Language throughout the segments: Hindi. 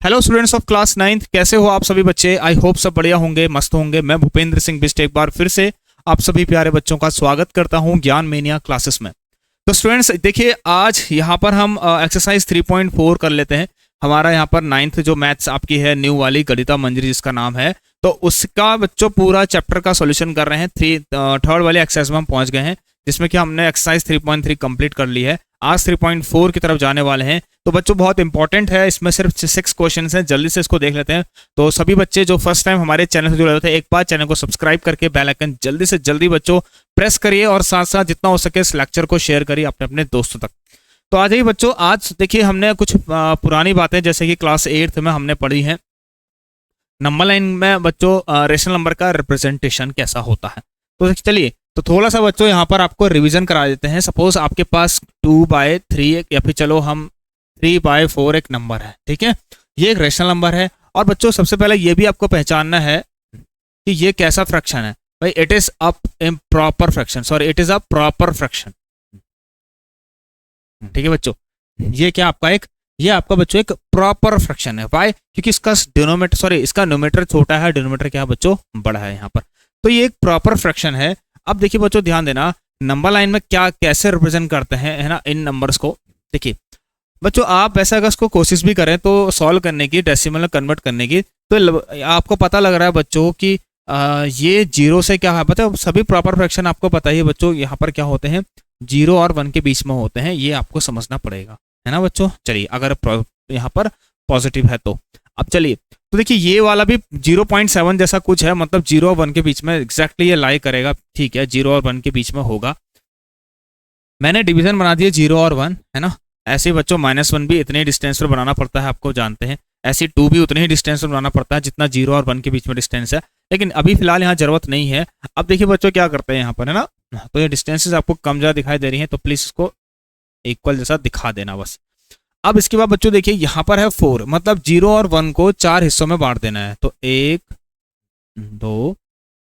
Hello students of class 9th, कैसे हो आप सभी बच्चे। आई होप सब बढ़िया होंगे, मस्त होंगे। मैं भूपेंद्र सिंह बिस्ट एक बार फिर से आप सभी प्यारे बच्चों का स्वागत करता हूं ज्ञान मेनिया क्लासेस में। तो स्टूडेंट्स देखिए, आज यहाँ पर हम एक्सरसाइज 3.4 कर लेते हैं। हमारा यहाँ पर 9th जो मैथ्स आपकी है न्यू वाली गणिता मंजरी जिसका नाम है, तो उसका बच्चों पूरा चैप्टर का सॉल्यूशन कर रहे हैं। थर्ड वाले एक्सरसाइज में हम पहुंच गए हैं, जिसमें कि हमने एक्सरसाइज 3.3 कंप्लीट कर ली है। आज 3.4 की तरफ जाने वाले हैं। तो बच्चों बहुत इंपॉर्टेंट है, इसमें सिर्फ 6 क्वेश्चन हैं, जल्दी से इसको देख लेते हैं। तो सभी बच्चे जो फर्स्ट टाइम हमारे चैनल से जुड़े होते हैं, एक बार चैनल को सब्सक्राइब करके बेल आइकन जल्दी से जल्दी बच्चों प्रेस करिए और साथ साथ जितना हो सके इस लेक्चर को शेयर करिए अपने अपने दोस्तों तक। तो आ जाइए बच्चों, आज देखिए हमने कुछ पुरानी बातें जैसे कि क्लास 8th में हमने पढ़ी है। नंबर लाइन में बच्चों रेशनल नंबर का रिप्रेजेंटेशन कैसा होता है। तो चलिए, तो थोड़ा सा बच्चों यहाँ पर आपको रिवीजन करा देते हैं। सपोज आपके पास 2/3 या फिर चलो हम 3/4 एक नंबर है, ठीक है। ये एक रेशनल नंबर है। और बच्चों सबसे पहले ये भी आपको पहचानना है कि ये कैसा फ्रैक्शन है। भाई it is a proper fraction, sorry it is a proper fraction, ठीक है बच्चों। ये क्या आपका ये आपका बच्चों एक प्रॉपर फ्रैक्शन है। वाई? क्योंकि इसका डिनोमिनेटर, सॉरी इसका न्यूमरेटर छोटा है, डिनोमिनेटर क्या है बच्चों बड़ा है यहाँ पर। तो ये एक प्रॉपर फ्रैक्शन है। अब देखिए बच्चों ध्यान देना, नंबर लाइन में क्या कैसे रिप्रेजेंट करते हैं, है ना, इन नंबर्स को। देखिए बच्चों, आप ऐसा अगर इसको कोशिश भी करें तो सॉल्व करने की, डेसिमल में कन्वर्ट करने की, तो आपको पता लग रहा है बच्चों कि ये 0 से क्या है पता है। सभी प्रॉपर फ्रैक्शन आपको पता ही है बच्चों, यहाँ पर क्या होते हैं 0 और 1 के बीच में होते हैं। ये आपको समझना पड़ेगा, है ना बच्चों। चलिए, अगर यहाँ पर पॉजिटिव है तो अब चलिए, तो देखिए ये वाला भी 0.7 जैसा कुछ है, मतलब 0 और 1 के बीच में एग्जैक्टली ये लाई करेगा, ठीक है। 0 और 1 के बीच में होगा। मैंने डिवीजन बना दिया 0 और 1, है ना। ऐसे बच्चों -1 भी इतने डिस्टेंस पर बनाना पड़ता है, आपको जानते हैं। ऐसे 2 भी उतने ही डिस्टेंस पर बनाना पड़ता है जितना 0 और 1 के बीच में डिस्टेंस है, लेकिन अभी फिलहाल यहाँ जरूरत नहीं है। अब देखिए बच्चों क्या करते हैं यहाँ पर, है ना। तो ये डिस्टेंसेस आपको कम ज़्यादा दिखाई दे रही हैं, तो प्लीज इसको इक्वल जैसा दिखा देना बस। अब इसके बाद बच्चों देखिए यहाँ पर है 4, मतलब 0 और 1 को 4 हिस्सों में बांट देना है। तो 1 2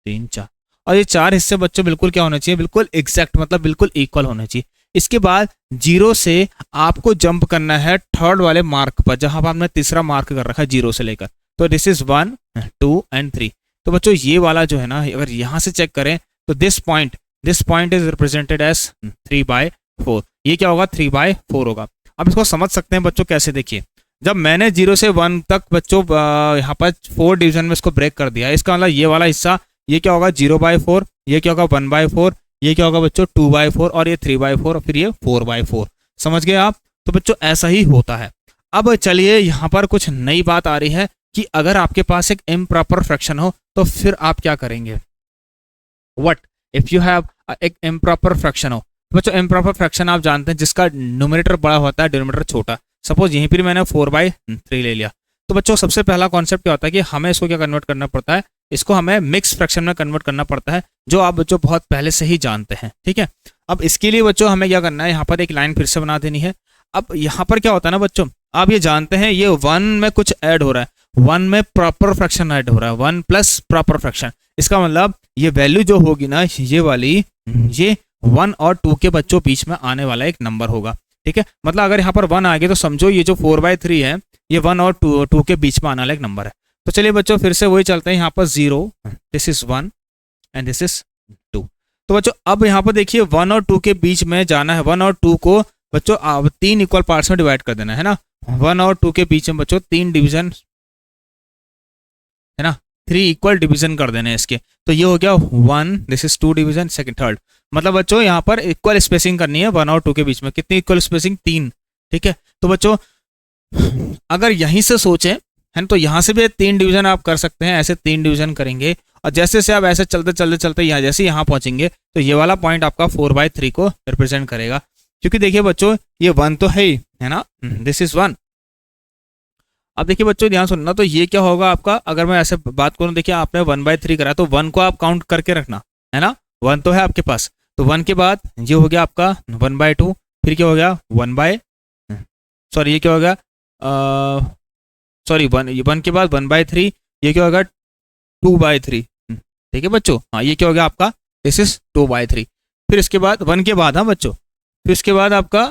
3 4, और ये 4 हिस्से बच्चों बिल्कुल क्या होने चाहिए, बिल्कुल एग्जैक्ट, मतलब बिल्कुल इक्वल होने चाहिए। इसके बाद 0 से आपको जंप करना है थर्ड वाले मार्क पर, जहां पर आपने तीसरा मार्क कर रखा है 0 से लेकर। तो दिस इज 1 2 एंड 3। तो बच्चों ये वाला जो है ना, अगर यहाँ से चेक करें तो this point is represented as 3/4। ये क्या होगा, 3/4 होगा। अब इसको समझ सकते हैं बच्चों कैसे। देखिए, जब मैंने 0 से 1 तक बच्चों यहाँ पर 4 डिवीजन में इसको ब्रेक कर दिया, इसका मतलब ये वाला हिस्सा ये क्या होगा 0/4, ये क्या होगा 1/4, ये क्या होगा बच्चों 2/4, और ये 3/4, और फिर ये 4/4। समझ गए आप। तो बच्चों ऐसा ही होता है। अब चलिए यहाँ पर कुछ नई बात आ रही है कि अगर आपके पास एक इम्प्रॉपर फ्रैक्शन हो तो फिर आप क्या करेंगे। व्हाट इफ यू हैव एक इम्प्रॉपर फ्रैक्शन हो। तो बच्चों इम्प्रॉपर फ्रैक्शन आप जानते हैं जिसका न्यूमरेटर बड़ा होता है, डिनोमिनेटर छोटा। सपोज यहीं पर मैंने 4/3 ले लिया। तो बच्चों सबसे पहला कॉन्सेप्ट क्या होता है कि हमें इसको क्या कन्वर्ट करना पड़ता है, इसको हमें मिक्स फ्रैक्शन में कन्वर्ट करना पड़ता है, जो आप बच्चों बहुत पहले से ही जानते हैं, ठीक है। अब इसके लिए बच्चों हमें क्या करना है, यहाँ पर एक लाइन फिर से बना देनी है। अब यहाँ पर क्या होता है ना बच्चों, आप ये जानते हैं ये 1 में कुछ ऐड हो रहा है, 1 में प्रॉपर फ्रैक्शन ऐड हो रहा है, 1 प्लस प्रॉपर फ्रैक्शन। इसका मतलब ये वैल्यू जो होगी ना, ये वाली, ये 1 और 2 के बच्चों बीच में आने वाला एक नंबर होगा, ठीक है। मतलब अगर यहाँ पर 1 आ गया तो समझो ये जो 4/3 है, ये 1 और 2 के बीच में आने वाला एक नंबर है। तो चलिए बच्चों फिर से वही चलते हैं, यहाँ पर 0, this is 1 and this is 2। तो बच्चों अब यहाँ पर देखिए 1 और 2 के बीच में जाना है। 1 और 2 को बच्चों 3 इक्वल पार्ट्स में डिवाइड कर देना है ना। 1 और 2 के बीच में बच्चों 3 डिवीजन, है ना, 3 इक्वल डिवीजन कर देने हैं इसके। तो ये हो गया 1, this is 2 division, second third. मतलब बच्चों यहाँ पर इक्वल स्पेसिंग करनी है 1 और 2 के बीच में। कितनी इक्वल स्पेसिंग, 3, ठीक है। तो बच्चों अगर यहीं से सोचें, है ना, तो यहाँ से भी 3 डिवीजन आप कर सकते हैं। ऐसे 3 डिवीजन करेंगे और जैसे से आप ऐसे चलते चलते चलते यहाँ जैसे यहाँ पहुंचेंगे तो ये वाला पॉइंट आपका 4/3 को रिप्रेजेंट करेगा। क्योंकि देखिए बच्चों ये 1 तो है ना, दिस इज 1। अब देखिए बच्चों ध्यान सुनना, तो ये क्या होगा आपका, अगर मैं ऐसे बात करूँ, देखिए आपने 1/3 करा तो 1 को आप काउंट करके रखना, है ना। 1 तो है आपके पास, तो 1 के बाद ये हो गया आपका 1/2, फिर क्या हो गया 1 ये क्या हो गया, सॉरी 1 के बाद 1/3, ये क्या होगा 2/3, ठीक है बच्चों। हाँ ये क्या हो गया आपका, दिस इज 2/3। फिर इसके बाद 1 के बाद, हाँ बच्चों, फिर इसके बाद आपका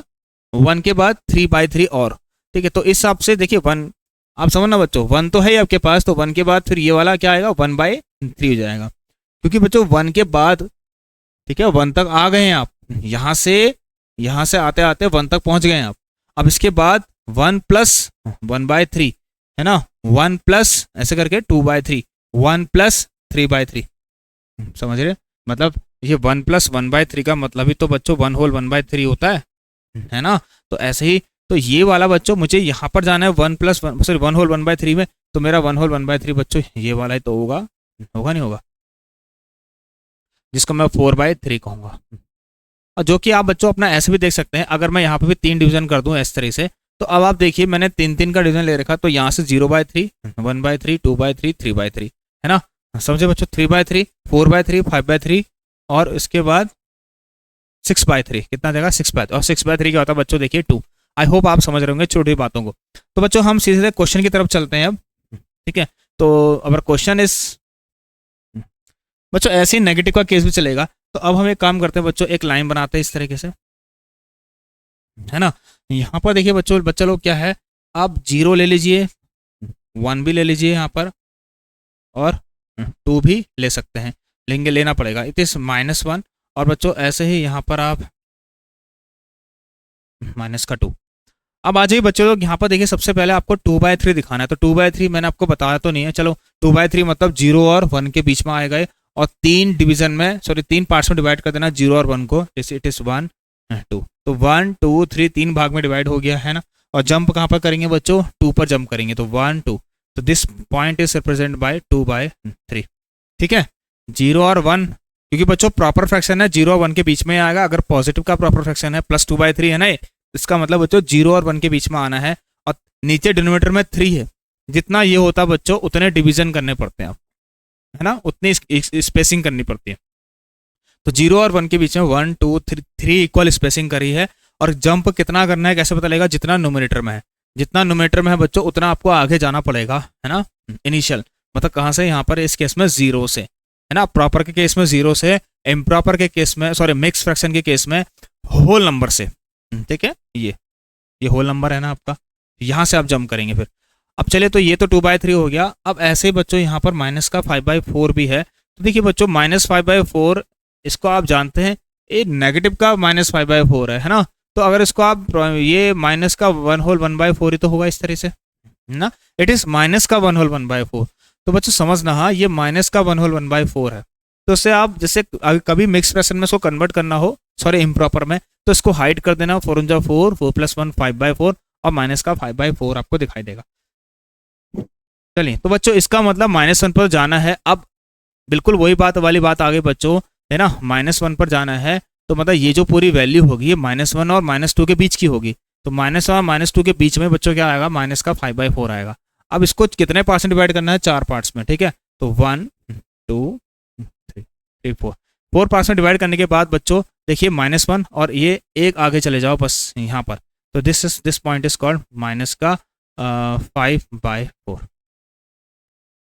1 के बाद 3/3 और, ठीक है। तो इस हिसाब से देखिए 1 आप समझना बच्चों, 1 तो है ही आपके पास, तो 1 के बाद फिर ये वाला क्या आएगा, 1/3 हो जाएगा, क्योंकि बच्चों 1 के बाद, ठीक है, 1 तक आ गए हैं आप, यहाँ से आते आते 1 तक पहुंच गए हैं आप। अब इसके बाद 1 + 1/3 है ना, 1 प्लस ऐसे करके 2/3, 1 + 3/3, समझ रहे, मतलब ये 1 + 1/3 का मतलब ही तो बच्चों 1 होल 1/3 होता है ना। तो ऐसे ही तो ये वाला बच्चों मुझे यहाँ पर जाना है 1 + 1 सॉरी 1 होल 1/3 में, तो मेरा 1 होल 1/3 बच्चों ये वाला ही तो होगा, होगा नहीं होगा, जिसको मैं 4/3 कहूँगा। और जो कि आप बच्चों अपना ऐसे भी देख सकते हैं, अगर मैं यहाँ पे भी 3 डिवीजन कर दूँ इस तरह से, तो अब आप देखिए मैंने 3 का डिवीजन ले रखा, तो यहाँ से 0/3, 1/3, 2/3, 3/3 है ना, समझे बच्चों, 3/3, 4/3, 5/3 और इसके बाद 6/3, कितना देगा 6/3, और 6/3 क्या होता है बच्चों, देखिए 2। आई होप आप समझ रहे होंगे छोटी बातों को। तो बच्चों हम सीधे क्वेश्चन की तरफ चलते हैं अब, ठीक है। तो अगर क्वेश्चन इस बच्चों ऐसे ही नेगेटिव का केस भी चलेगा, तो अब हम एक काम करते हैं बच्चों, एक लाइन बनाते हैं इस तरीके से, है ना। यहाँ पर देखिए बच्चों, बच्चा लोग क्या है, आप 0 ले लीजिए, 1 भी ले लीजिए यहाँ पर, और 2 भी ले सकते हैं, लेना पड़ेगा, इट इज -1। और बच्चों ऐसे ही यहाँ पर आप -2। अब आ जाइए बच्चों लोग, यहाँ पर देखिए सबसे पहले आपको 2/3 दिखाना है, तो 2/3 मैंने आपको बताया तो नहीं है, चलो 2/3 मतलब 0 और 1 के बीच में आए गए, और 3 डिवीजन में, सॉरी 3 पार्ट्स में डिवाइड कर देना 0 और 1 को, इट इज 1 2, तो 1 2 3 3 भाग में डिवाइड हो गया है ना। और जंप कहाँ पर करेंगे बच्चों, 2 पर जंप करेंगे, तो 1 2, तो this point is represent by 2/3, ठीक है। 0 और 1, क्योंकि बच्चों प्रॉपर फ्रैक्शन है, 0 और 1 के बीच में आएगा, अगर पॉजिटिव का प्रॉपर फ्रैक्शन है +2/3 है ना, इसका मतलब बच्चों 0 और 1 के बीच में आना है, और नीचे डिनोमिनेटर में 3 है, जितना ये होता है बच्चों उतने डिवीजन करने पड़ते हैं, है ना, उतनी स्पेसिंग करनी पड़ती है। तो 0 और 1 के बीच में 1 2 3 इक्वल स्पेसिंग करी है, और जंप कितना करना है कैसे पता लगेगा, जितना न्यूमरेटर में है, जितना न्यूमरेटर में है बच्चों उतना आपको आगे जाना पड़ेगा, है ना। इनिशियल मतलब कहाँ से, यहाँ पर इस केस में 0 से, है ना, प्रॉपर के केस में 0 से, इम्प्रॉपर के केस में, सॉरी मिक्स फ्रैक्शन के केस में होल नंबर से, ठीक है, ये होल नंबर है ना आपका, यहाँ से आप जंप करेंगे फिर। अब चलिए, तो ये तो 2/3 हो गया। अब ऐसे ही बच्चों यहाँ पर माइनस का 5/4 भी है, तो देखिए बच्चों -5/4, इसको आप जानते हैं ये नेगेटिव का -5/4 है ना, तो अगर इसको आप ये माइनस का 1 होल 1/4 ही तो होगा इस तरह से ना, इट इज माइनस का 1 होल 1/4, तो बच्चों समझना, हाँ ये माइनस का 1 होल 1/4 है, तो उससे आप जैसे कभी मिक्स फ्रैक्शन में इसको कन्वर्ट करना हो, सॉरी इम्प्रॉपर में, तो इसको हाइड कर देना, 4 × 4, 4 + 1 5/4, और माइनस का 5/4 आपको दिखाई देगा। चलिए, तो बच्चों इसका मतलब -1 पर जाना है। अब बिल्कुल वही बात वाली बात आ गई बच्चों, है ना, -1 पर जाना है, तो मतलब ये जो पूरी वैल्यू होगी ये -1 और -2 के बीच की होगी, तो -1 और -2 के बीच में बच्चों क्या आएगा, माइनस का 5/4 आएगा। अब इसको कितने पार्ट्स में डिवाइड करना है, 4 पार्ट्स में, ठीक है, तो 1 2 3 4 4 पार्ट्स में डिवाइड करने के बाद बच्चों देखिए -1 और ये एक आगे चले जाओ बस यहाँ पर, तो this point is called minus का 5/4।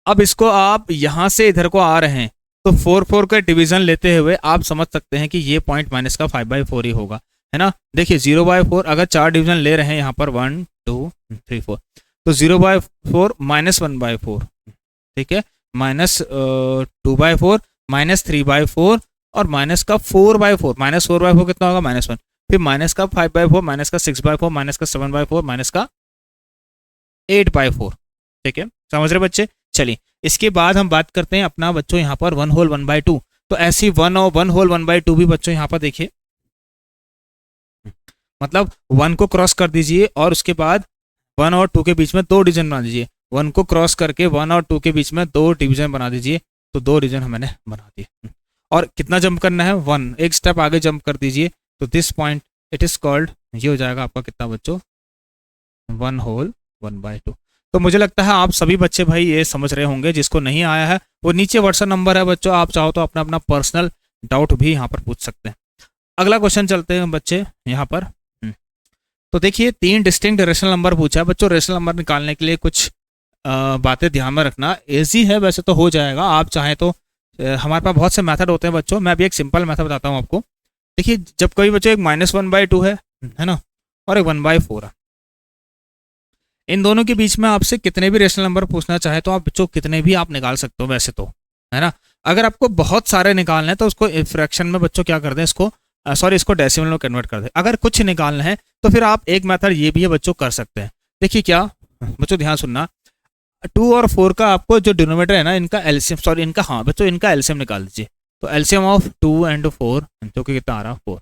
अब इसको आप यहाँ से इधर को आ रहे हैं, तो 4 का डिवीजन लेते हुए आप समझ सकते हैं कि ये पॉइंट माइनस का 5/4 ही होगा, है ना। देखिए 0/4 अगर 4 डिवीजन ले रहे हैं यहाँ पर 1 2 3 4, तो 0/4 -1/4, ठीक है, -2/4 -3/4 और माइनस का 4/4, -4/4 कितना होगा, -1, फिर माइनस का 5/4, माइनस का 6/4, माइनस का 7/4, माइनस का 8/4, ठीक है, समझ रहे बच्चे। चलिए, इसके बाद हम बात करते हैं अपना बच्चों यहाँ पर 1 होल 1/2, तो ऐसी 1 और 1 होल 1/2 भी बच्चों यहाँ पर देखिए, मतलब 1 को क्रॉस कर दीजिए और उसके बाद 1 और 2 के बीच में 2 डिवीजन बना दीजिए, 1 को क्रॉस करके 1 और 2 के बीच में 2 डिवीजन बना दीजिए, तो 2 डिवीजन मैंने बना दिए। और कितना जंप करना है, 1, एक स्टेप आगे जंप कर दीजिए, तो this point it is called, ये हो जाएगा आपका कितना बच्चों, 1 होल 1/2। तो मुझे लगता है आप सभी बच्चे भाई ये समझ रहे होंगे, जिसको नहीं आया है वो नीचे व्हाट्सएप नंबर है बच्चों, आप चाहो तो अपना अपना पर्सनल डाउट भी यहाँ पर पूछ सकते हैं। अगला क्वेश्चन चलते हैं बच्चे यहाँ पर। तो देखिए 3 डिस्टिंक्ट रेशनल नंबर पूछा है बच्चों, रेशनल नंबर निकालने के लिए कुछ बातें ध्यान में रखना, ईजी है वैसे तो हो जाएगा, आप चाहें तो हमारे पास बहुत से मेथड होते हैं बच्चों, मैं अभी एक सिंपल मेथड बताता हूँ आपको। देखिए जब कोई बच्चों एक -1/2 है ना, और एक 1/4 है, इन दोनों के बीच में आपसे कितने भी रेशनल नंबर पूछना चाहे तो आप बच्चों कितने भी आप निकाल सकते हो वैसे तो, है ना। अगर आपको बहुत सारे निकालना है तो उसको फ्रैक्शन में बच्चों क्या कर दें, इसको इसको डेसिमल में कन्वर्ट कर दें। अगर कुछ निकालना है तो फिर आप एक मेथड ये भी है बच्चों कर सकते हैं। देखिए क्या बच्चों, ध्यान सुनना, 2 और 4 का आपको जो डिनोमिनेटर है ना, इनका एलसीएम, सॉरी इनका, हाँ बच्चों इनका एलसीएम निकाल दीजिए। तो एलसीएम ऑफ 2 एंड 4 जो कि कितना आ रहा है 4।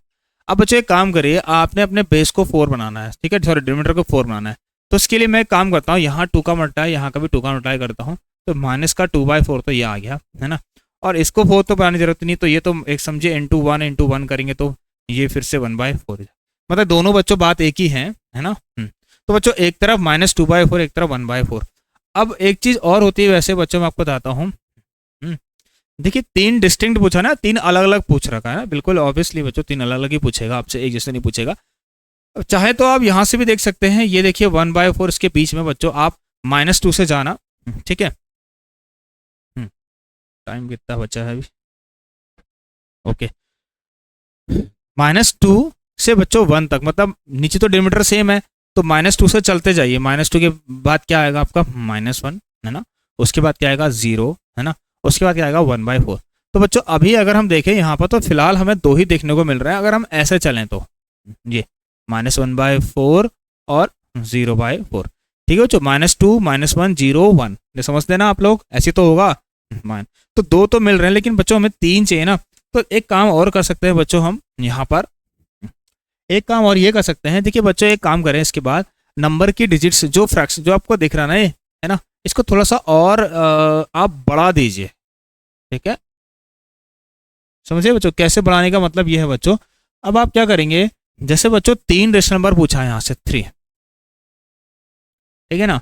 अब बच्चों एक काम करिए, आपने अपने बेस को 4 बनाना है, ठीक है, सॉरी डिनोमिनेटर को 4 बनाना है। तो इसके लिए मैं एक काम करता हूँ, यहाँ 2 का मल्टीप्लाई, यहाँ का भी 2 का मल्टीप्लाई करता हूँ, तो माइनस का 2/4 तो ये आ गया, है ना। और इसको 4 तो बनाने की जरूरत नहीं, तो ये तो एक समझिए इंटू वन करेंगे तो ये फिर से 1/4, मतलब दोनों बच्चों बात एक ही है ना। तो बच्चों एक तरफ -2/4, एक तरफ 1/4। अब एक चीज और होती है वैसे बच्चों, मैं आपको बताता हूँ। देखिए 3 डिस्टिंक्ट पूछा ना, 3 अलग अलग पूछ रखा है ना, बिल्कुल ऑब्वियसली बच्चों 3 अलग अलग ही पूछेगा आपसे, एक जैसे नहीं पूछेगा। चाहे तो आप यहाँ से भी देख सकते हैं, ये देखिए 1/4, इसके बीच में बच्चों आप -2 से जाना, ठीक है। टाइम कितना बचा है अभी, ओके। -2 से बच्चों 1 तक, मतलब नीचे तो डिनोमिनेटर सेम है, तो -2 से चलते जाइए। -2 के बाद क्या आएगा आपका -1, है ना। उसके बाद क्या आएगा 0, है ना। उसके बाद क्या आएगा 1/4। तो बच्चों अभी अगर हम देखें यहाँ पर, तो फिलहाल हमें 2 ही देखने को मिल रहा है। अगर हम ऐसे चलें तो ये -1/4 और 0/4, ठीक है बच्चों। -2, -1, 0, 1, ये समझ देना आप लोग, ऐसे तो होगा। तो 2 तो मिल रहे हैं, लेकिन बच्चों हमें 3 चाहिए ना। तो एक काम और कर सकते हैं बच्चों, हम यहाँ पर एक काम और ये कर सकते हैं। देखिए बच्चों एक काम करें, इसके बाद नंबर की डिजिट्स जो फ्रैक्शन जो आपको दिख रहा है ना, है ना, इसको थोड़ा सा और आप बढ़ा दीजिए, ठीक है। समझिए बच्चों कैसे बढ़ाने का मतलब ये है बच्चों। अब आप क्या करेंगे, जैसे बच्चों 3 रेशनल नंबर पूछा है यहाँ से 3, ठीक है ना।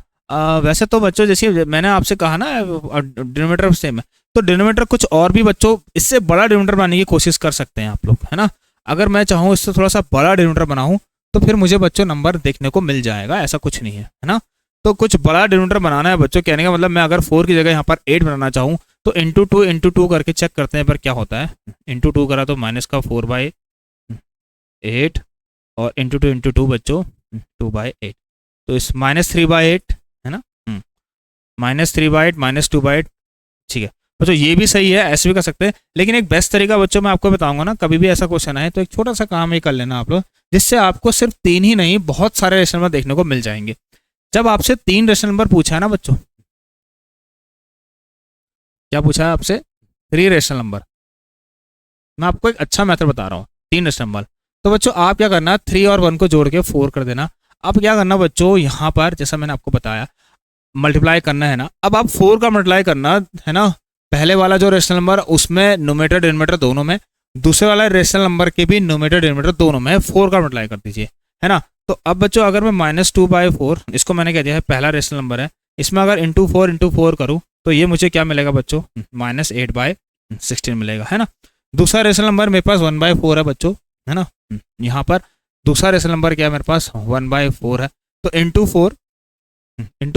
वैसे तो बच्चों जैसे मैंने आपसे कहा ना डिनोमिनेटर सेम है, तो डिनोमिनेटर कुछ और भी बच्चों इससे बड़ा डिनोमिनेटर बनाने की कोशिश कर सकते हैं आप लोग, है ना। अगर मैं चाहूँ इससे थोड़ा सा बड़ा डिनोमिनेटर बनाऊँ तो फिर मुझे बच्चों नंबर देखने को मिल जाएगा, ऐसा कुछ नहीं है ना। तो कुछ बड़ा डिनोमिनेटर बनाना है बच्चों, कहने का मतलब मैं अगर 4 की जगह यहाँ पर 8 बनाना चाहूँ तो *2 करके चेक करते हैं पर क्या होता है। *2 करा तो -4/8 और *2 बच्चों 2/8, तो इस -3/8 है ना, -3/8 -2/8, ठीक है बच्चों। ये भी सही है, ऐसे भी कर सकते हैं। लेकिन एक बेस्ट तरीका बच्चों मैं आपको बताऊंगा ना, कभी भी ऐसा क्वेश्चन आए तो एक छोटा सा काम ये कर लेना आप लोग, जिससे आपको सिर्फ 3 ही नहीं बहुत सारे रेशनल नंबर देखने को मिल जाएंगे। जब आपसे 3 रेशनल नंबर पूछा है ना बच्चों, क्या पूछा है आपसे, 3 रेशनल नंबर, मैं आपको एक अच्छा मेथड बता रहा हूँ, 3 रेशनल नंबर। तो बच्चों आप क्या करना, 3 और 1 को जोड़ के 4 कर देना। अब क्या करना बच्चों, यहाँ पर जैसा मैंने आपको बताया मल्टीप्लाई करना है ना। अब आप 4 का मल्टीप्लाई करना है ना, पहले वाला जो रेशनल नंबर उसमें न्यूमरेटर डिनोमिनेटर दोनों में, दूसरे वाला रेशनल नंबर के भी न्यूमरेटर डिनोमिनेटर दोनों में 4 का मल्टीप्लाई कर दीजिए, है ना। तो अब बच्चों अगर मैं -2/4, इसको मैंने कह दिया है पहला रेशनल नंबर है, इसमें अगर *4 करूँ तो ये मुझे क्या मिलेगा बच्चों, -8/16 मिलेगा, है ना। दूसरा रेशनल नंबर मेरे पास 1/4 है बच्चों, है ना। यहाँ पर दूसरा रेशनल नंबर क्या है मेरे पास, 1/4 है। तो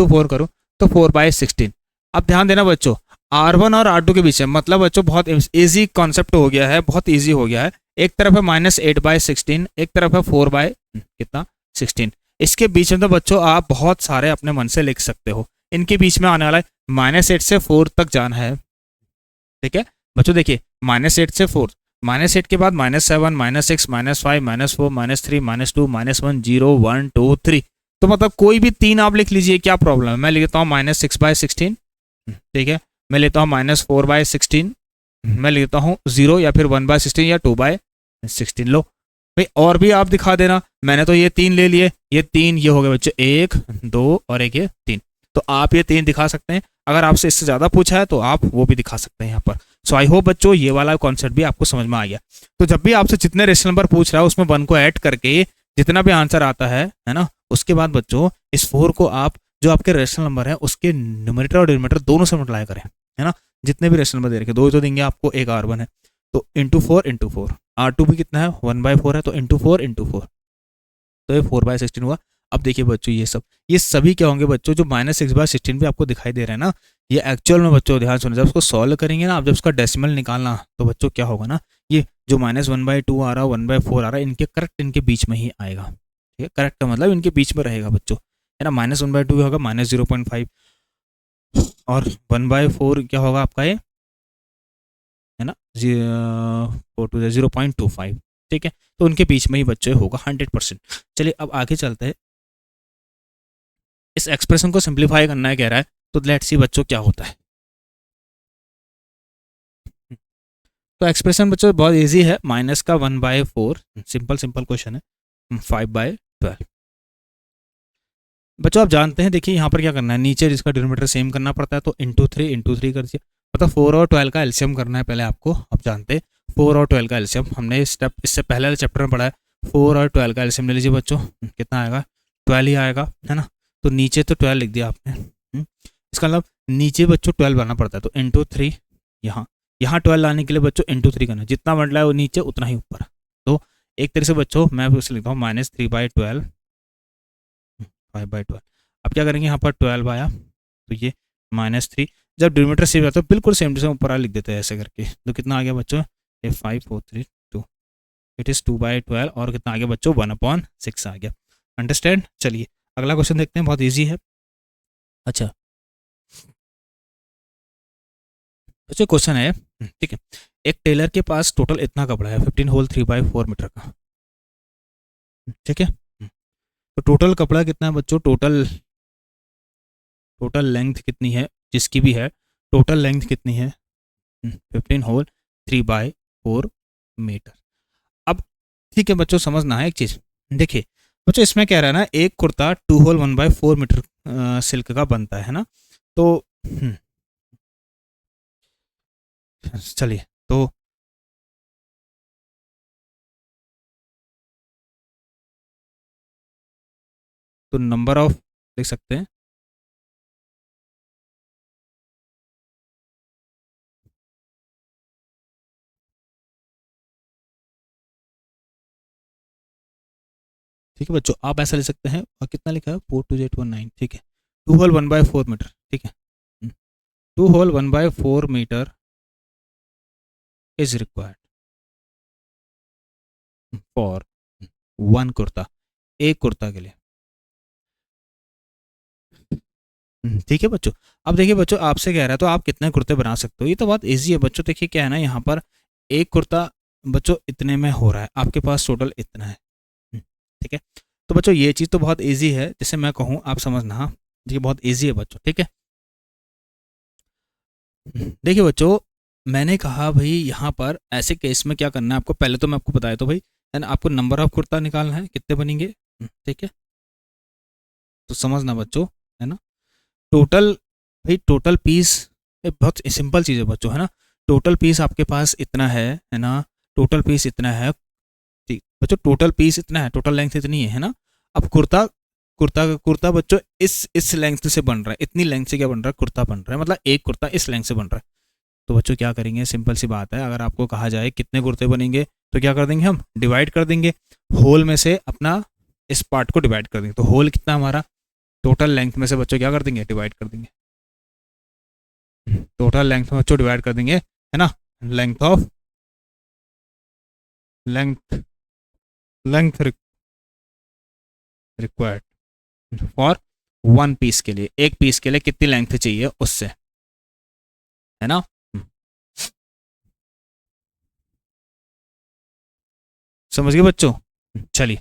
*4 करूँ तो 4/16। अब ध्यान देना बच्चों, R1 और R2 के बीच है, मतलब बच्चों बहुत इजी कॉन्सेप्ट हो गया है, बहुत इजी हो गया है। एक तरफ है -8/16, एक तरफ है 4/16। इसके बीच में तो बच्चों आप बहुत सारे अपने मन से लिख सकते हो। इनके बीच में आने वाला है -8 से 4 तक जाना है, ठीक है बच्चों। देखिए -8 से 4, -8 के बाद -7, -6, -5, -4, -3, -2, -1, 0, 1, 2, 3। तो मतलब कोई भी 3 आप लिख लीजिए, क्या प्रॉब्लम है। मैं लिखता हूँ -6/16, ठीक है। मैं लेता हूँ -4/16, मैं लेता हूँ 0 या फिर 1/16 या 2/16। लो भाई और भी आप दिखा देना, मैंने तो ये 3 ले लिए, ये 3 ये हो गए बच्चों, 1, 2 और एक ये 3। तो आप ये 3 दिखा सकते हैं। अगर आपसे इससे ज़्यादा पूछा है तो आप वो भी दिखा सकते हैं यहाँ पर। सो आई होप बच्चों ये वाला कॉन्सेप्ट भी आपको समझ में आ गया। तो जब भी आपसे जितने रेशनल नंबर पूछ रहा है उसमें 1 को ऐड करके जितना भी आंसर आता है ना, उसके बाद बच्चों इस 4 को आप जो आपके रेशनल नंबर है उसके न्यूमरेटर और डिनोमिनेटर दोनों से मल्टीप्लाई करें, है ना। जितने भी रेशनल नंबर दे रखे 2 तो देंगे आपको, एक R1 है तो *4 R2 भी कितना है 1/4 है तो *4 तो ये 4/16 हुआ। अब देखिए बच्चों ये सभी क्या होंगे बच्चों, जो -6/16 भी आपको दिखाई दे रहे हैं ना, ये एक्चुअल में बच्चों ध्यान सुनो, जब उसको सॉल्व करेंगे ना आप, जब उसका डेसिमल निकालना तो बच्चों क्या होगा ना, ये जो -1/2 आ रहा है 1/4 आ रहा है, इनके करेक्ट इनके बीच में ही आएगा, ठीक है। करेक्ट का मतलब इनके बीच में रहेगा बच्चों। है ना। -1/2 होगा -0.5, और 1/4 क्या होगा आपका ये, है ना, 0.25, ठीक है। तो उनके बीच में ही बच्चों होगा 100%। चलिए अब आगे चलते हैं, इस एक्सप्रेशन को सिंप्लीफाई करना है कह रहा है, तो लेट्स सी बच्चों क्या होता है। तो एक्सप्रेशन बच्चों बहुत इजी है, माइनस का 1/4, सिंपल सिंपल क्वेश्चन है, 5/12। बच्चों आप जानते हैं, देखिए यहाँ पर क्या करना है, नीचे जिसका डिनोमिनेटर सेम करना पड़ता है, तो इंटू थ्री कर दिया, मतलब 4 और 12 का एलसीएम करना है पहले आपको। आप जानते हैं 4 और 12 का एलसीएम, हमने स्टेप इससे पहले वाले चैप्टर में पढ़ा है। 4 और 12 का एलसीएम ले लीजिए बच्चों, कितना आएगा, 12 ही आएगा, है ना। तो नीचे तो 12 लिख दिया आपने, इसका मतलब नीचे बच्चों 12 लाना पड़ता है, तो इंटू 3, यहाँ यहाँ 12 लाने के लिए बच्चों इंटू 3 करना, जितना बढ़ रहा है वो नीचे उतना ही ऊपर। तो एक तरह से बच्चों मैं उसे लिखता हूँ -3/12, 5/12। अब क्या करेंगे, यहाँ पर 12 आया, तो ये -3, जब डिनोमिनेटर सेम रहता है बिल्कुल सेम टू सेम ऊपर लिख देते हैं ऐसे करके, तो कितना आ गया बच्चों, ये 5/432, इट इज़ 2/12, और कितना आ गया बच्चों, 1/6 आ गया। अंडरस्टैंड। चलिए अगला क्वेश्चन देखते हैं, बहुत ईजी है। अच्छा बच्चों क्वेश्चन है, ठीक है, एक टेलर के पास टोटल इतना कपड़ा है, 15 होल 3/4 मीटर का, ठीक है। तो टोटल कपड़ा कितना है बच्चों, टोटल लेंथ कितनी है, जिसकी भी है टोटल लेंथ कितनी है, 15 होल 3/4 मीटर। अब ठीक है बच्चों, समझना है एक चीज़, देखिए बच्चों इसमें कह रहा है ना, एक कुर्ता 2 होल 1/4 मीटर सिल्क का बनता है ना। तो चलिए तो नंबर ऑफ लिख सकते हैं, ठीक है बच्चों, आप ऐसा ले सकते हैं, और कितना लिखा है, 42819, ठीक है। 2 होल 1/4 मीटर, ठीक है, 2 whole 1/4 metre is required for one kurta, एक कुर्ता के लिए, ठीक है बच्चों। अब देखिए बच्चों आपसे कह रहा है, तो आप कितने कुर्ते बना सकते हो, ये तो बहुत इजी है बच्चों। देखिए क्या है ना, यहाँ पर एक कुर्ता बच्चों इतने में हो रहा है, आपके पास टोटल इतना है, ठीक है। तो बच्चों ये चीज़ तो बहुत इजी है, जैसे मैं कहूँ आप समझना, हाँ ये बहुत इजी है बच्चों, ठीक है। देखिए बच्चों मैंने कहा भाई यहाँ पर ऐसे केस में क्या करना है आपको, पहले तो मैं आपको बताया तो भाई, है ना, आपको नंबर ऑफ कुर्ता निकालना है, कितने बनेंगे, ठीक है। तो समझना बच्चों, है ना, टोटल, भाई टोटल पीस बहुत सिंपल चीज़ है बच्चों, है ना। टोटल पीस आपके पास इतना है ना, टोटल पीस इतना है, ठीक बच्चों, टोटल पीस इतना है, टोटल लेंथ इतनी है ना। अब कुर्ता कुर्ता कुर्ता बच्चों इस लेंथ से बन रहा है, इतनी लेंथ से क्या बन रहा है, कुर्ता बन रहा है, मतलब एक कुर्ता इस लेंथ से बन रहा है। तो बच्चों क्या करेंगे, सिंपल सी बात है, अगर आपको कहा जाए कितने कुर्ते बनेंगे, तो क्या कर देंगे, हम डिवाइड कर देंगे, होल में से अपना इस पार्ट को डिवाइड कर देंगे, तो होल कितना हमारा, टोटल लेंथ में से बच्चों क्या कर देंगे, डिवाइड कर देंगे, टोटल लेंथ में बच्चों डिवाइड कर देंगे, है ना, length of length length required for one piece के लिए, एक पीस के लिए कितनी लेंथ चाहिए उससे, है ना। समझ गए बच्चों। चलिए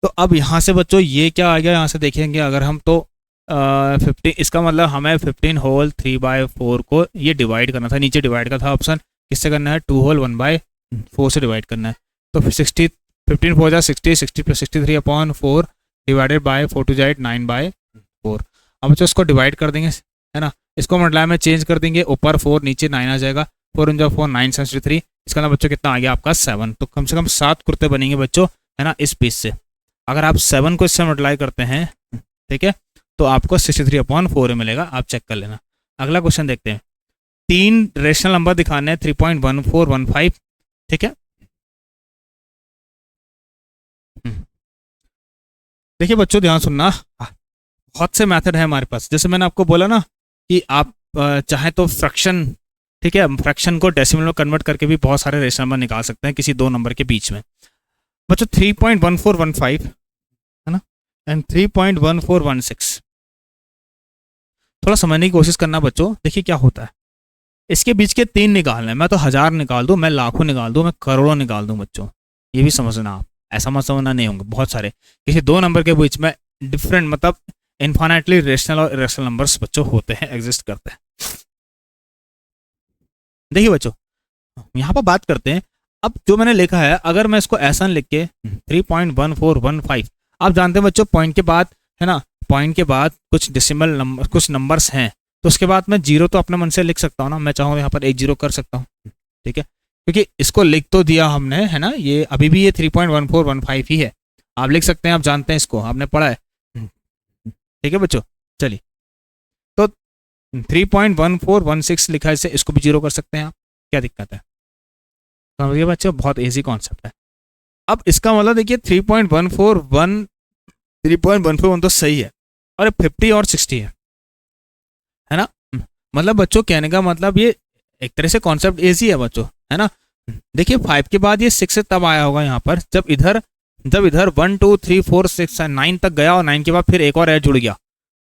तो अब यहाँ से बच्चों ये क्या आ गया, यहाँ से देखेंगे अगर हम, तो 15, इसका मतलब हमें 15 होल 3/4 को ये डिवाइड करना था, नीचे डिवाइड का था ऑप्शन, किससे करना है, 2 होल 1/4 से डिवाइड करना है। तो फिर 60, 15 4 जा 60, 60 + 63/4 डिवाइडेड बाय 4 2 8 9/4। अब बच्चों इसको डिवाइड कर देंगे, है ना, इसको मल्टीप्लाई में चेंज कर देंगे, ऊपर 4 नीचे 9 आ जाएगा, 4 × 4 9 63, इसका मतलब बच्चों कितना आ गया आपका 7। तो कम से कम 7 कुर्ते बनेंगे बच्चों, है ना, इस पीस से। अगर आप 7 को इससे मल्टीप्लाई करते हैं, ठीक है, तो आपको 63/4 मिलेगा, आप चेक कर लेना। अगला क्वेश्चन देखते हैं, 3 रेशनल नंबर दिखाने हैं, 3.1415, ठीक है। देखिए बच्चों ध्यान सुनना, बहुत से मेथड है हमारे पास, जैसे मैंने आपको बोला ना कि आप चाहे तो फ्रैक्शन, ठीक है, फ्रैक्शन को डेसिमल में कन्वर्ट करके भी बहुत सारे रेशनल नंबर निकाल सकते हैं किसी दो नंबर के बीच में। बच्चों 3.1415, है ना, एंड 3.1416। थोड़ा समझने की कोशिश करना बच्चों। देखिए क्या होता है, इसके बीच के तीन निकालने हैं। मैं तो 1000 निकाल दूं, मैं लाखों निकाल दूं, मैं करोड़ों निकाल दूं बच्चों, ये भी समझना आप। ऐसा मत समझना नहीं होंगे बहुत सारे किसी दो नंबर के बीच में डिफरेंट मतलब इन्फाइनाइटली रेशनल और इरेशनल नंबर्स बच्चों होते हैं, एग्जिस्ट करते हैं। देखिए बच्चों, यहाँ पर बात करते हैं। अब जो मैंने लिखा है, अगर मैं इसको ऐसा लिख के 3.1415, आप जानते हैं बच्चों पॉइंट के बाद, है ना, पॉइंट के बाद कुछ डेसिमल नंबर, कुछ नंबर्स हैं, तो उसके बाद मैं जीरो तो अपने मन से लिख सकता हूँ ना, मैं चाहूँ यहाँ पर एक जीरो कर सकता हूँ, ठीक है, क्योंकि इसको लिख तो दिया हमने, है ना, ये अभी भी ये 3.1415 ही है। आप लिख सकते हैं, आप जानते हैं इसको, आपने पढ़ा है, ठीक है बच्चों। चलिए, तो 3.1416 लिखा है, इसे इसको भी जीरो कर सकते हैं आप, क्या दिक्कत है? समझिए बच्चों, बहुत इजी कॉन्सेप्ट है। अब इसका मतलब देखिए 3.141 तो सही है, और 50 और 60 है ना। मतलब बच्चों कहने का मतलब ये एक तरह से कॉन्सेप्ट इजी है बच्चों, है ना। देखिए 5 के बाद ये 6 तब आया होगा यहाँ पर, जब इधर 1 2 3 4 6 9 तक गया, और 9 के बाद फिर एक और ऐड जुड़ गया,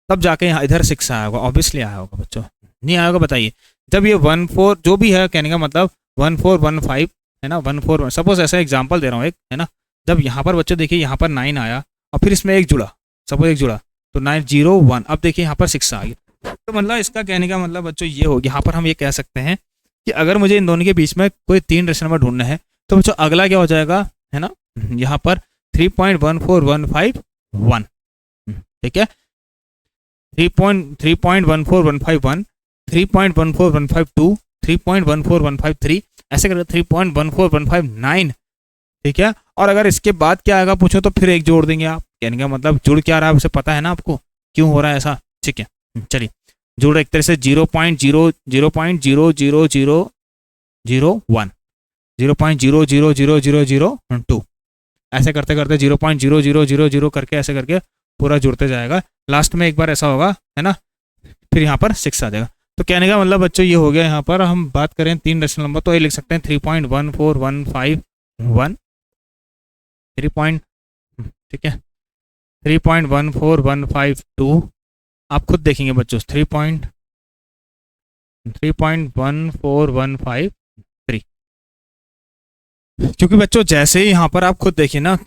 तब जाके यहाँ इधर 6 आया होगा, ऑब्वियसली आया होगा बच्चों। नहीं आया होगा बताइए? जब ये 1 4 जो भी है, कहने का मतलब 1415 है ना, 14, सपोज ऐसा एग्जाम्पल दे रहा हूँ एक, है ना, जब यहाँ पर बच्चों देखिए यहाँ पर 9 आया और फिर इसमें एक जुड़ा, सपोज एक जुड़ा, तो 901, अब देखिए यहाँ पर 6 आ गया। तो मतलब इसका कहने का मतलब बच्चों ये हो, यहाँ पर हम ये कह सकते हैं कि अगर मुझे इन दोनों के बीच में कोई तीन रेशनल नंबर ढूंढना है, तो बच्चों अगला क्या हो जाएगा, है ना, यहाँ पर 3.14151, ठीक है, 3.14151, 3.14152, 3.14153, ऐसे करके 3.14159, ठीक है। और अगर इसके बाद क्या आएगा पूछो तो फिर एक जोड़ देंगे आप, कहने का मतलब जुड़ क्या रहा है उसे पता है ना आपको क्यों हो रहा है ऐसा, ठीक है। चलिए, जुड़ एक तरह से 0.0 0.00001, 0.00002, ऐसे करते करते 0.0000 करके ऐसे करके पूरा जुड़ते जाएगा। लास्ट में एक बार ऐसा होगा, है ना, फिर यहाँ पर 6 आ जाएगा। तो कहने का मतलब बच्चों ये हो गया। यहाँ पर हम बात करें तीन रेशनल नंबर, तो ये लिख सकते हैं 3.14151, 3. ठीक है, 3.14152, आप खुद देखेंगे बच्चों, 3.1415, क्योंकि बच्चों जैसे ही यहाँ पर आप खुद देखिए ना,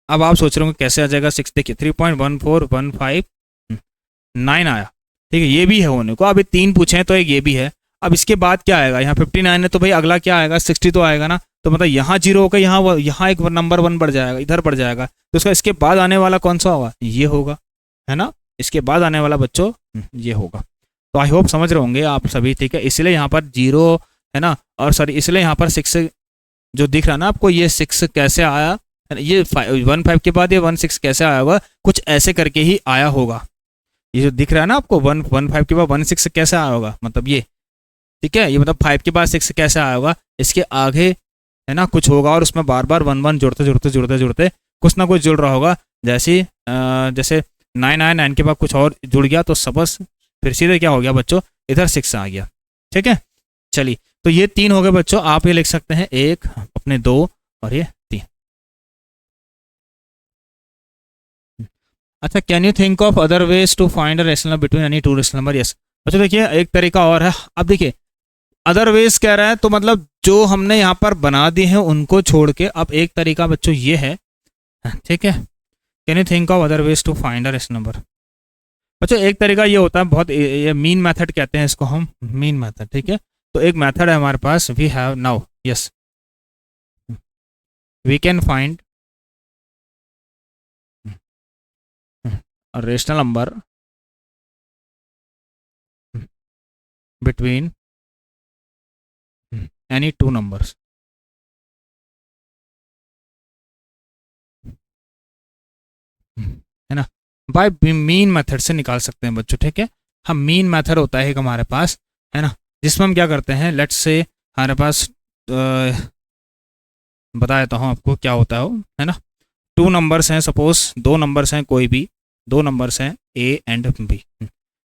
अब आप सोच रहे होंगे कैसे आ जाएगा 6, देखिए 3.1415 आया, ठीक है, ये भी है होने को। अभी 3 पूछे हैं तो एक ये भी है। अब इसके बाद क्या आएगा, यहाँ 59 है तो भाई अगला क्या आएगा, 60 तो आएगा ना, तो मतलब यहाँ 0 होगा, यहाँ एक नंबर 1 बढ़ जाएगा, इधर बढ़ जाएगा, तो उसका इसके बाद आने वाला कौन सा होगा, ये होगा, है ना, इसके बाद आने वाला बच्चों ये होगा। तो आई होप समझ रहे होंगे आप सभी, ठीक है। इसलिए यहाँ पर 0 है ना, और सॉरी इसलिए यहाँ पर 6 जो दिख रहा है ना आपको, ये 6 कैसे आया, ये 1 5 के बाद ये 1 6 कैसे आया होगा, कुछ ऐसे करके ही आया होगा। ये जो दिख रहा है ना आपको 1 5 के बाद 1 6 कैसे आया होगा, मतलब ये, ठीक है, ये मतलब 5 के बाद 6 कैसे आया होगा, इसके आगे है ना कुछ होगा, और उसमें बार बार 1 1 जुड़ते कुछ ना कुछ जुड़ रहा होगा। जैसे 9 आया, 9 के बाद कुछ और जुड़ गया, तो सबस फिर सीधे क्या हो गया बच्चों, इधर 6 आ गया, ठीक है। चलिए, तो ये 3 हो गए बच्चों, आप ये लिख सकते हैं 1 अपने 2 और ये 3। अच्छा, can you think of other ways to find a rational between any two rational number? Yes बच्चों, देखिए एक तरीका और है। अब देखिए अदर वेज कह रहा है, तो मतलब जो हमने यहाँ पर बना दिए हैं उनको छोड़ के अब एक तरीका बच्चों ये है, ठीक है। Can you think of other ways to find a rational number? बच्चों एक तरीका ये होता है, बहुत ये मीन मेथड कहते हैं इसको हम, मीन मेथड, ठीक है। तो एक मेथड है हमारे पास, we have now, yes, we can find rational number between any two numbers, है ना, बाय मीन मेथड से निकाल सकते हैं बच्चों, ठीक है। हम मीन मेथड होता है एक हमारे पास, है ना, जिसमें हम क्या करते हैं, लेट्स से हमारे पास बता देता हूँ आपको क्या होता है वो, है ना। 2 नंबर्स हैं, सपोज 2 नंबर्स हैं, कोई भी 2 नंबर्स हैं ए एंड बी,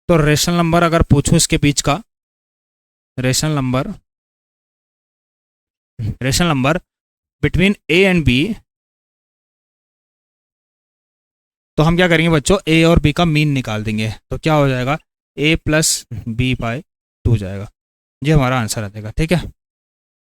तो रेशनल नंबर अगर पूछूं इसके बीच का, rational number between A and B तो हम क्या करेंगे बच्चों, ए और बी का मीन निकाल देंगे। तो क्या हो जाएगा, ए प्लस बी बाय 2 जाएगा, ये हमारा आंसर आ जाएगा। ठीक है,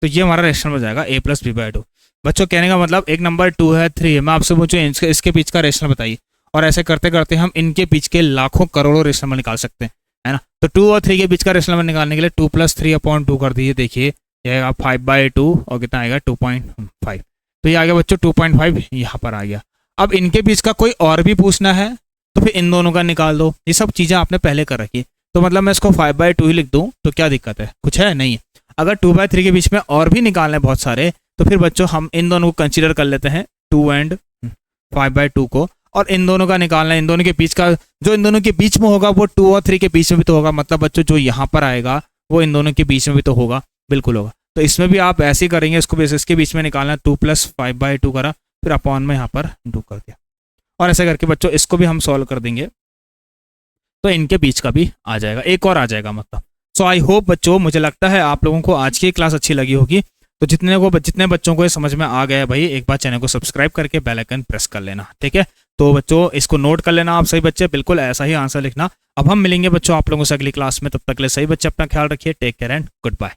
तो ये हमारा रेशनल हो जाएगा ए प्लस बी बाय 2। बच्चों कहने का मतलब एक नंबर 2 है 3 है, मैं आपसे पूछूं इसके बीच का रेशनल बताइए, और ऐसे करते करते हम इनके बीच के लाखों करोड़ों रेशनल निकाल सकते हैं, है ना। तो 2 और 3 के बीच का रेशनल निकालने के लिए 2 प्लस 3/2 कर दीजिए। देखिए ये आएगा 5/2 और कितना आएगा 2.5। तो ये आ गया बच्चों 2.5 यहाँ पर आ गया। अब इनके बीच का कोई और भी पूछना है तो फिर इन दोनों का निकाल दो। ये सब चीज़ें आपने पहले कर रखी है, तो मतलब मैं इसको 5/2 ही लिख दूँ तो क्या दिक्कत है, कुछ है नहीं। अगर 2/3 के बीच में और भी निकालने बहुत सारे, तो फिर बच्चों हम इन दोनों को कंसीडर कर लेते हैं 2 एंड 5/2 को, और इन दोनों का निकालना है। इन दोनों के बीच का जो इन दोनों के बीच में होगा वो 2 और 3 के बीच में भी तो होगा, मतलब बच्चों जो यहाँ पर आएगा वो इन दोनों के बीच में भी तो होगा, बिल्कुल होगा। तो इसमें भी आप ऐसे ही करेंगे, इसको इसके बीच में निकालना, 2 + 5/2 करा, फिर अपॉन में यहाँ पर 2 कर दिया, और ऐसे करके बच्चों इसको भी हम सॉल्व कर देंगे तो इनके बीच का भी आ जाएगा, एक और आ जाएगा मतलब। सो आई होप बच्चों, मुझे लगता है आप लोगों को आज की क्लास अच्छी लगी होगी। तो जितने बच्चों को ये समझ में आ गया है भाई, एक बार चैनल को सब्सक्राइब करके बेल आइकन प्रेस कर लेना। ठीक है, तो बच्चों इसको नोट कर लेना आप सही बच्चे, बिल्कुल ऐसा ही आंसर लिखना। अब हम मिलेंगे बच्चों आप लोगों से अगली क्लास में, तब तक के लिए सही बच्चे अपना ख्याल रखिए, take care and good bye.